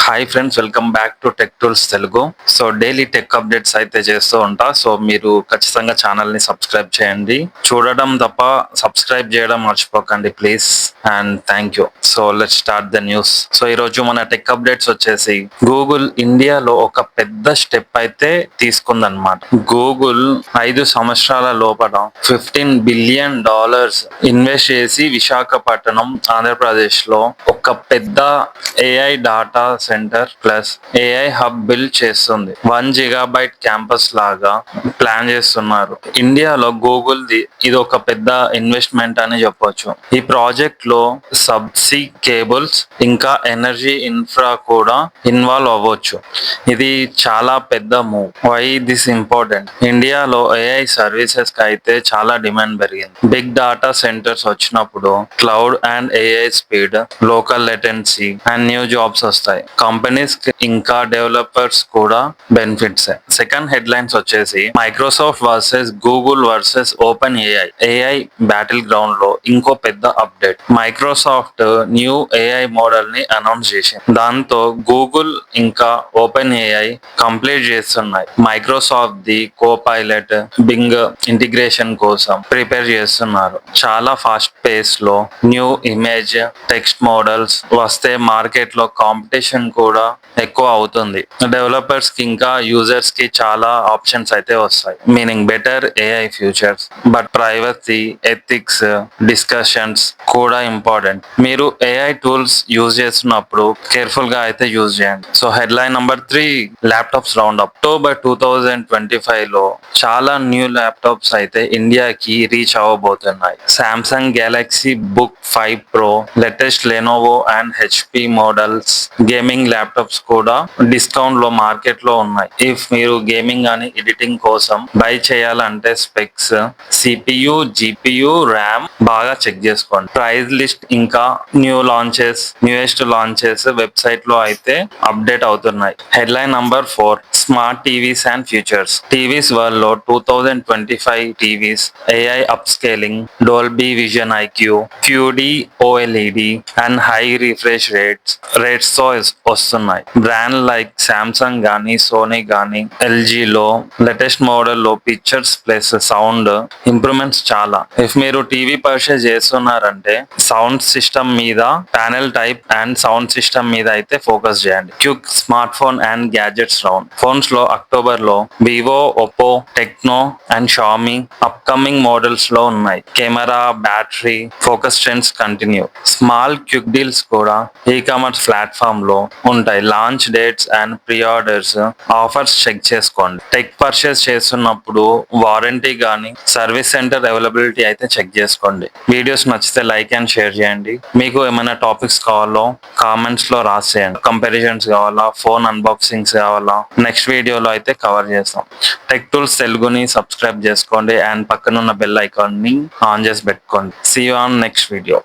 Hi friends, welcome back to tech tools Telugu. So daily tech updates అయితే చేస్తూ ఉంటా. So మీరు ఖచ్చితంగా ఛానల్ ని సబ్స్క్రైబ్ చేయండి. చూడడం తప్ప సబ్స్క్రైబ్ చేయడం మర్చిపోకండి please, and thank you. So let's start the news. So ఈ రోజు మన టెక్ అప్డేట్స్ వచ్చేసి గూగుల్ ఇండియాలో ఒక పెద్ద స్టెప్ అయితే తీసుకుందన్నమాట. గూగుల్ 5 సంవత్సరాల లోపల $15 బిలియన్ ఇన్వెస్ట్ చేసి విశాఖపట్నం ఆంధ్రప్రదేశ్ లో ఒక పెద్ద AI data centre plus AI hub build చేస్తుంది. 1 GB క్యాంపస్ లాగా ప్లాన్ చేస్తున్నారు. ఇండియాలో గూగుల్ ది ఇది ఒక పెద్ద ఇన్వెస్ట్మెంట్ అని చెప్పొచ్చు. ఈ ప్రాజెక్ట్ లో సబ్సీ కేబుల్స్ ఇంకా ఎనర్జీ ఇన్ఫ్రా కూడా ఇన్వాల్వ్ అవ్వచ్చు. ఇది చాలా పెద్ద మూవ్. Why this important? ఇండియాలో ఏఐ సర్వీసెస్ కి అయితే చాలా డిమాండ్ పెరిగింది. బిగ్ డాటా సెంటర్స్ వచ్చినప్పుడు cloud and AI speed, local latency and new jobs వస్తాయి. కంపెనీస్ ఇంకా డెవలపర్స్ కూడా బెనిఫిట్స్. సెకండ్ హెడ్లైన్స్ వచ్చేసి Microsoft versus Google versus OpenAI battle ground లో ఇంకో పెద్ద update. Microsoft new AI model ని అనౌన్స్ చేసింది. దాంతో గూగుల్ ఇంకా ఓపెన్ ఏఐ కంప్లీట్ చేస్తున్నాయి. మైక్రోసాఫ్ట్ ది కోపైలట్ బింగ్ ఇంటిగ్రేషన్ కోసం ప్రిపేర్ చేస్తున్నారు. చాలా ఫాస్ట్ పేస్ లో న్యూ ఇమేజ్ టెక్స్ట్ మోడల్స్ వస్తే మార్కెట్ లో కాంపిటీషన్ కూడా ఎక్కువ అవుతుంది. డెవలపర్స్ కి ఇంకా యూజర్స్ కి చాలా ఆప్షన్స్ అయితే వస్తాయి. Meaning better AI futures. But privacy, ethics discussions కూడా ఇంపార్టెంట్. మీరు ఏఐ టూల్స్ యూజ్ చేస్తున్నప్పుడు కేర్ఫుల్ గా అయితే యూజ్ చేయండి. So headline number 3, laptops round up. October 2025 లో చాలా న్యూ ల్యాప్టాప్స్ అయితే ఇండియాకి రీచ్ అవ్వబోతున్నాయి. Samsung Galaxy Book 5 Pro, latest Lenovo and HP models gaming laptops కూడా డిస్కౌంట్ లో మార్కెట్ లో ఉన్నాయి. ఇఫ్ మీరు గేమింగ్ కానీ ఎడిటింగ్ కోసం బై చేయాలంటే స్పెక్స్, సిపియు, జిపియు, ర్యామ్ బాగా చెక్ చేసుకోండి. ప్రైస్ లిస్ట్ ఇంకా న్యూయెస్ట్ లాంచెస్ వెబ్సైట్ లో అయితే అప్డేట్ అవుతున్నాయి. Headline number 4, smart TVs and futures. TVs world లో 2025 TVs AI upscaling, Dolby Vision IQ, QD OLED and high refresh rates తో వస్తున్నాయి. Brand like Samsung గానీ, Sony గానీ, ఎల్జీలో లేటెస్ట్ మోడల్ లో పిక్చర్స్ ప్లస్ సౌండ్ ఇంప్రూవ్మెంట్స్ చాలా. If మీరు TV purchase చేస్తున్నారంటే సౌండ్ సిస్టమ్ మీద, panel type and sound system మీద అయితే ఫోకస్ చేయండి. Quick smart phone and gadgets round. Phones లో అక్టోబర్ లో Vivo, Oppo, Tecno and Xiaomi upcoming models లో ఉన్నాయి. Camera, battery, focus trends continue. Small quick deals కూడా e commerce platform లో ఉంటాయి. Launch dates and pre orders offers check చేసుకోండి. Tech purchase చేస్తున్నప్పుడు warranty గానీ, సర్వీస్ సెంటర్ అవైలబిలిటీ అయితే check చేసుకోండి. వీడియోస్ నచ్చితే లైక్ అండ్ షేర్ చేయండి. మీకు ఏమైనా టాపిక్స్ కావాలో కామెంట్స్ లో రాసేయండి. కంపారిజన్స్ కావాలా, ఫోన్ అన్బాక్సింగ్స్ కావాలా, నెక్స్ట్ వీడియోలో అయితే కవర్ చేస్తాం. టెక్ టూల్స్ తెలుగుని సబ్స్క్రైబ్ చేసుకోండి అండ్ పక్కనున్న బెల్ ఐకాన్ ని ఆన్ చేసి పెట్టుకోండి. See you on next video.